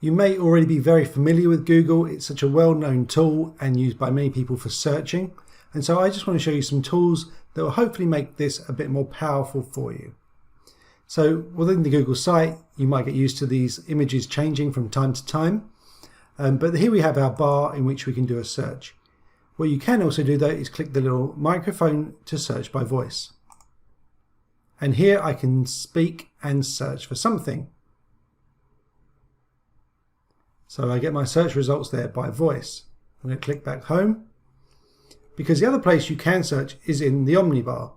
You may already be very familiar with Google. It's such a well-known tool and used by many people for searching. And so I just want to show you some tools that will hopefully make this a bit more powerful for you. So within the Google site, you might get used to these images changing from time to time. But here we have our bar in which we can do a search. What you can also do though is click the little microphone to search by voice. And here I can speak and search for something. So I get my search results there by voice. I'm going to click back home because the other place you can search is in the Omnibar.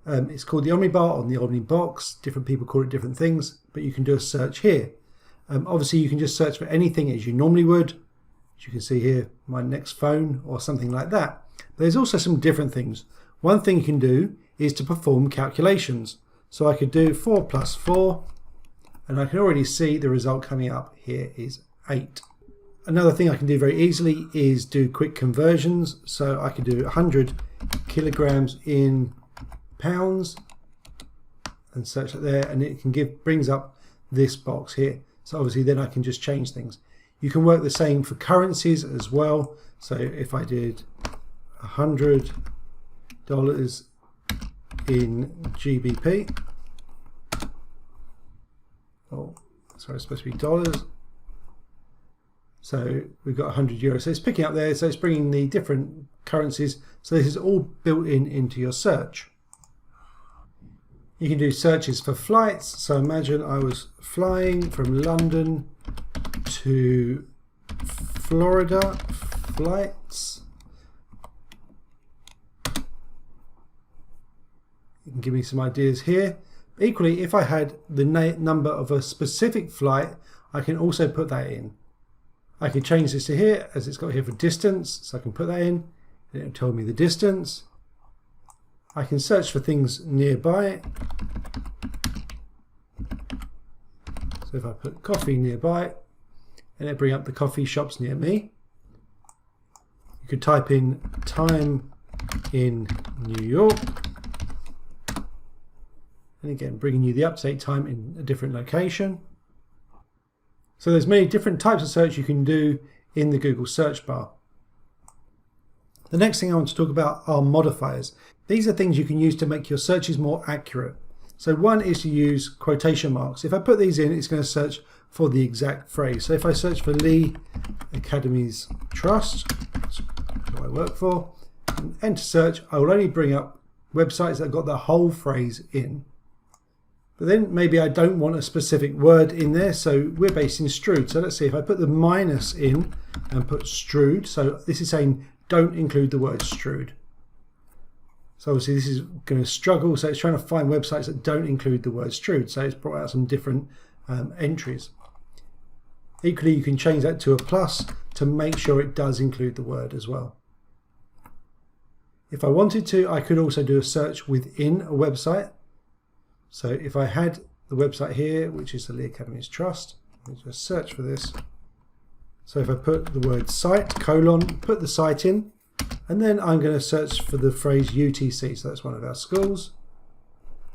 It's called the Omnibar or the Omnibox. Different people call it different things, but you can do a search here. Obviously you can just search for anything as you normally would. As you can see here, my next phone or something like that. But there's also some different things. One thing you can do is to perform calculations. So I could do 4 plus 4, and I can already see the result coming up here is 8. Another thing I can do very easily is do quick conversions. So I could do 100 kilograms in pounds and search it there, and it can brings up this box here. So obviously then I can just change things. You can work the same for currencies as well. So if I did $100 in GBP, oh sorry, it's supposed to be dollars. So we've got 100 euros. So it's picking up there, so it's bringing the different currencies. So this is all built into your search. You can do searches for flights. So imagine I was flying from London to Florida, flights. You can give me some ideas here. Equally, if I had the number of a specific flight, I can also put that in. I can change this to here, as it's got here for distance, so I can put that in. It'll tell me the distance. I can search for things nearby. So if I put coffee nearby, and it'll bring up the coffee shops near me. You could type in time in New York. And again, bringing you the up-to-date time in a different location. So there's many different types of search you can do in the Google search bar. The next thing I want to talk about are modifiers. These are things you can use to make your searches more accurate. So one is to use quotation marks. If I put these in, it's going to search for the exact phrase. So if I search for Lee Academy's Trust, that's who I work for, and enter search, I will only bring up websites that have got the whole phrase in. But then maybe I don't want a specific word in there, so we're based in Strood. So let's see, if I put the minus in and put Strood, so this is saying don't include the word Strood. So obviously this is going to struggle, so it's trying to find websites that don't include the word Strood. So it's brought out some different entries. Equally, you can change that to a plus to make sure it does include the word as well. If I wanted to, I could also do a search within a website. So if I had the website here, which is the Lee Academy's Trust, let me just search for this. So if I put the word site, colon, put the site in, and then I'm going to search for the phrase UTC, so that's one of our schools.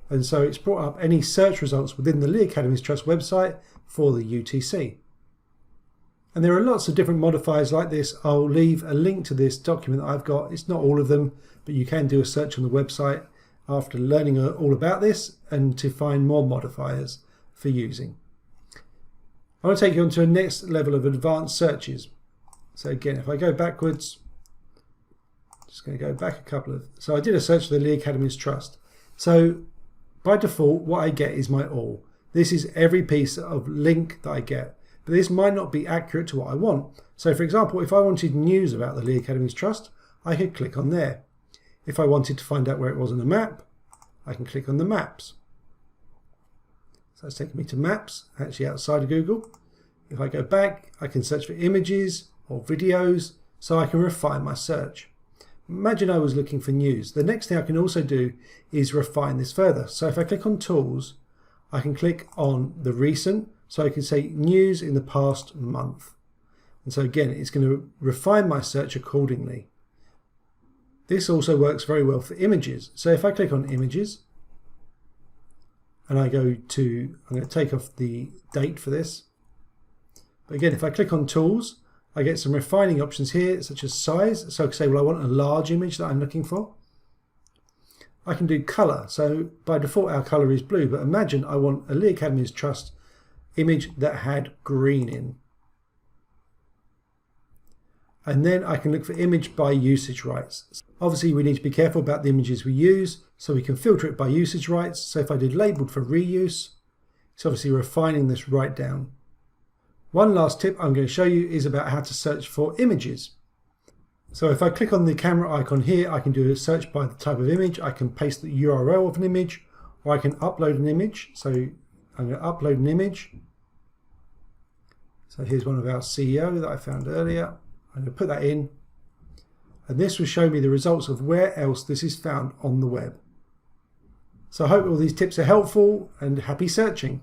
And so it's brought up any search results within the Lee Academy's Trust website for the UTC. And there are lots of different modifiers like this. I'll leave a link to this document that I've got. It's not all of them, but you can do a search on the website after learning all about this and to find more modifiers for using. I want to take you on to a next level of advanced searches. So again, if I go backwards, just going to go back a couple of, so I did a search for the Lee Academy's Trust. So by default, what I get is my all. This is every piece of link that I get, but this might not be accurate to what I want. So for example, if I wanted news about the Lee Academy's Trust, I could click on there. If I wanted to find out where it was on the map, I can click on the maps. So that's taking me to maps, actually outside of Google. If I go back, I can search for images or videos, so I can refine my search. Imagine I was looking for news. The next thing I can also do is refine this further. So if I click on tools, I can click on the recent, so I can say news in the past month. And so again, it's going to refine my search accordingly. This also works very well for images. So if I click on images and I go to, I'm going to take off the date for this. But again, if I click on tools, I get some refining options here, such as size. So I can say, well, I want a large image that I'm looking for. I can do color. So by default, our color is blue, but imagine I want a Lee Academy's Trust image that had green in. And then I can look for image by usage rights. Obviously, we need to be careful about the images we use, so we can filter it by usage rights. So if I did labeled for reuse, it's obviously refining this right down. One last tip I'm going to show you is about how to search for images. So if I click on the camera icon here, I can do a search by the type of image. I can paste the URL of an image, or I can upload an image. So I'm going to upload an image. So here's one of our CEO that I found earlier. I'm going to put that in, and this will show me the results of where else this is found on the web. So I hope all these tips are helpful, and happy searching.